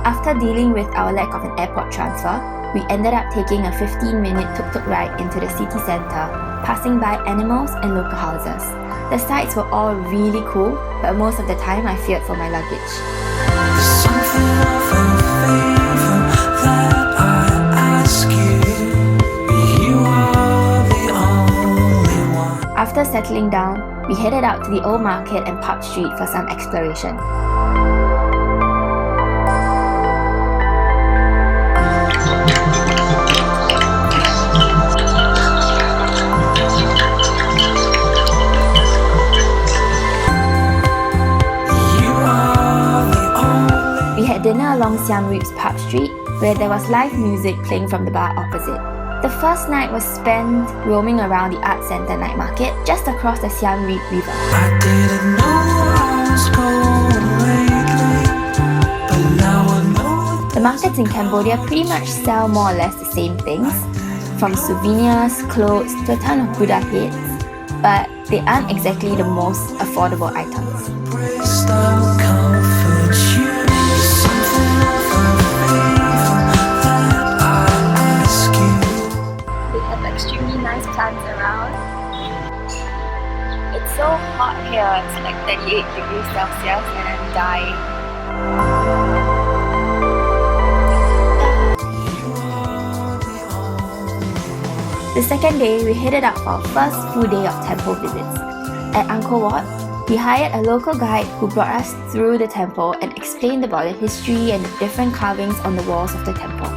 After dealing with our lack of an airport transfer, we ended up taking a 15-minute tuk-tuk ride into the city centre, passing by animals and local houses. The sights were all really cool, but most of the time I feared for my luggage. After settling down, we headed out to the old market and pub street for some exploration. We had dinner along Siem Reap's pub street, where there was live music playing from the bar opposite. The first night was spent roaming around the art centre night market just across the Siem Reap River. I didn't know I was going lately, but now I know. The markets in Cambodia pretty much sell more or less the same things, from souvenirs, clothes to a ton of Buddha heads, but they aren't exactly the most affordable items. Extremely nice plants around. It's so hot here, it's like 38 degrees Celsius and I'm dying. The second day, we headed out for our first full day of temple visits. At Angkor Wat, we hired a local guide who brought us through the temple and explained about the history and the different carvings on the walls of the temple.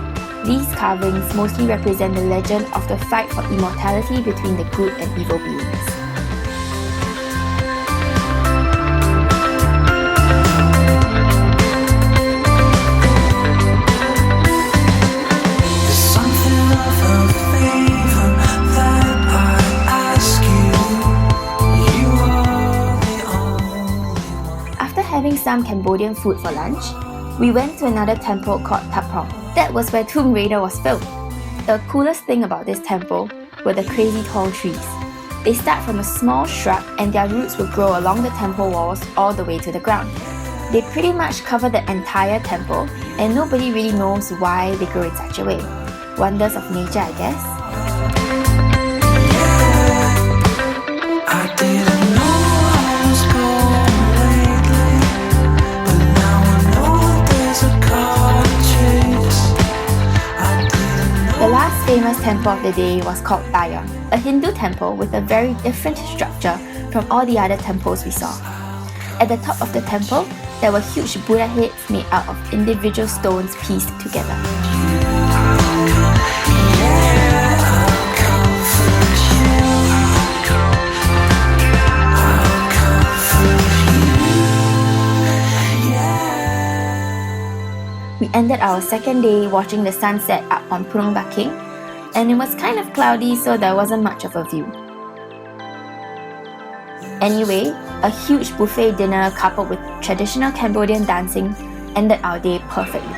These carvings mostly represent the legend of the fight for immortality between the good and evil beings. After having some Cambodian food for lunch, we went to another temple called Prohm. That was where Tomb Raider was filmed. The coolest thing about this temple were the crazy tall trees. They start from a small shrub and their roots will grow along the temple walls all the way to the ground. They pretty much cover the entire temple and nobody really knows why they grow in such a way. Wonders of nature, I guess. The last famous temple of the day was called Bayon, a Hindu temple with a very different structure from all the other temples we saw. At the top of the temple, there were huge Buddha heads made out of individual stones pieced together. We ended our second day watching the sunset up on Phnom Bakeng, and it was kind of cloudy, so there wasn't much of a view. Anyway, a huge buffet dinner coupled with traditional Cambodian dancing ended our day perfectly.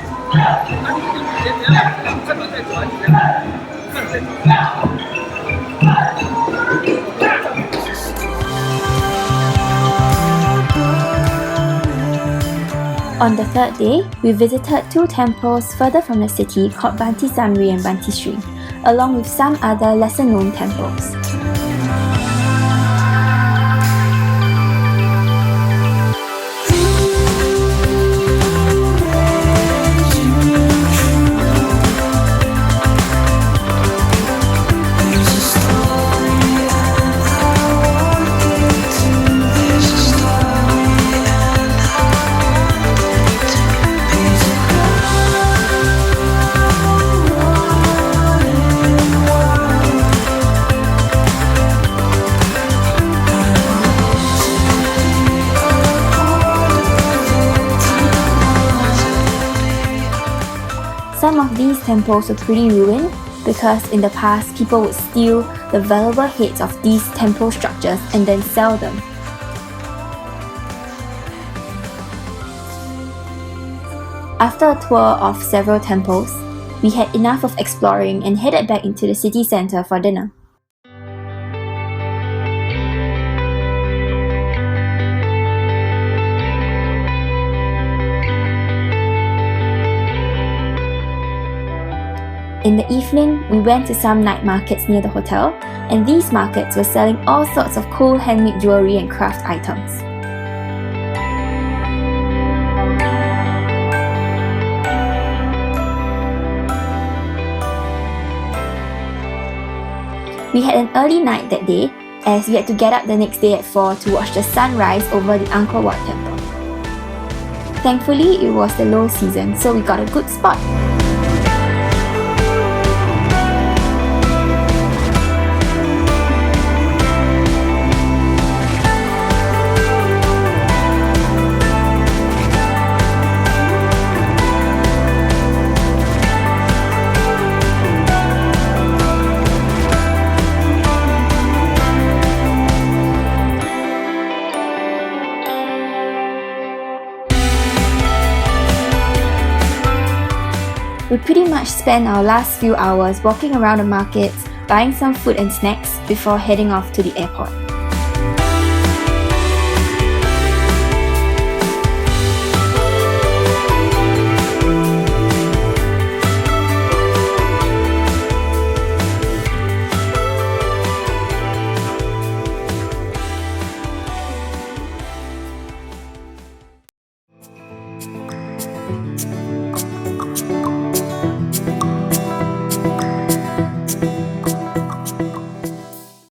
On the third day, we visited two temples further from the city called Banteay Samre and Banteay Sri, along with some other lesser-known temples. Some of these temples were pretty ruined because in the past people would steal the valuable heads of these temple structures and then sell them. After a tour of several temples, we had enough of exploring and headed back into the city centre for dinner. In the evening, we went to some night markets near the hotel, and these markets were selling all sorts of cool handmade jewelry and craft items. We had an early night that day, as we had to get up the next day at 4 to watch the sunrise over the Angkor Wat temple. Thankfully, it was the low season, so we got a good spot. We pretty much spent our last few hours walking around the markets, buying some food and snacks before heading off to the airport.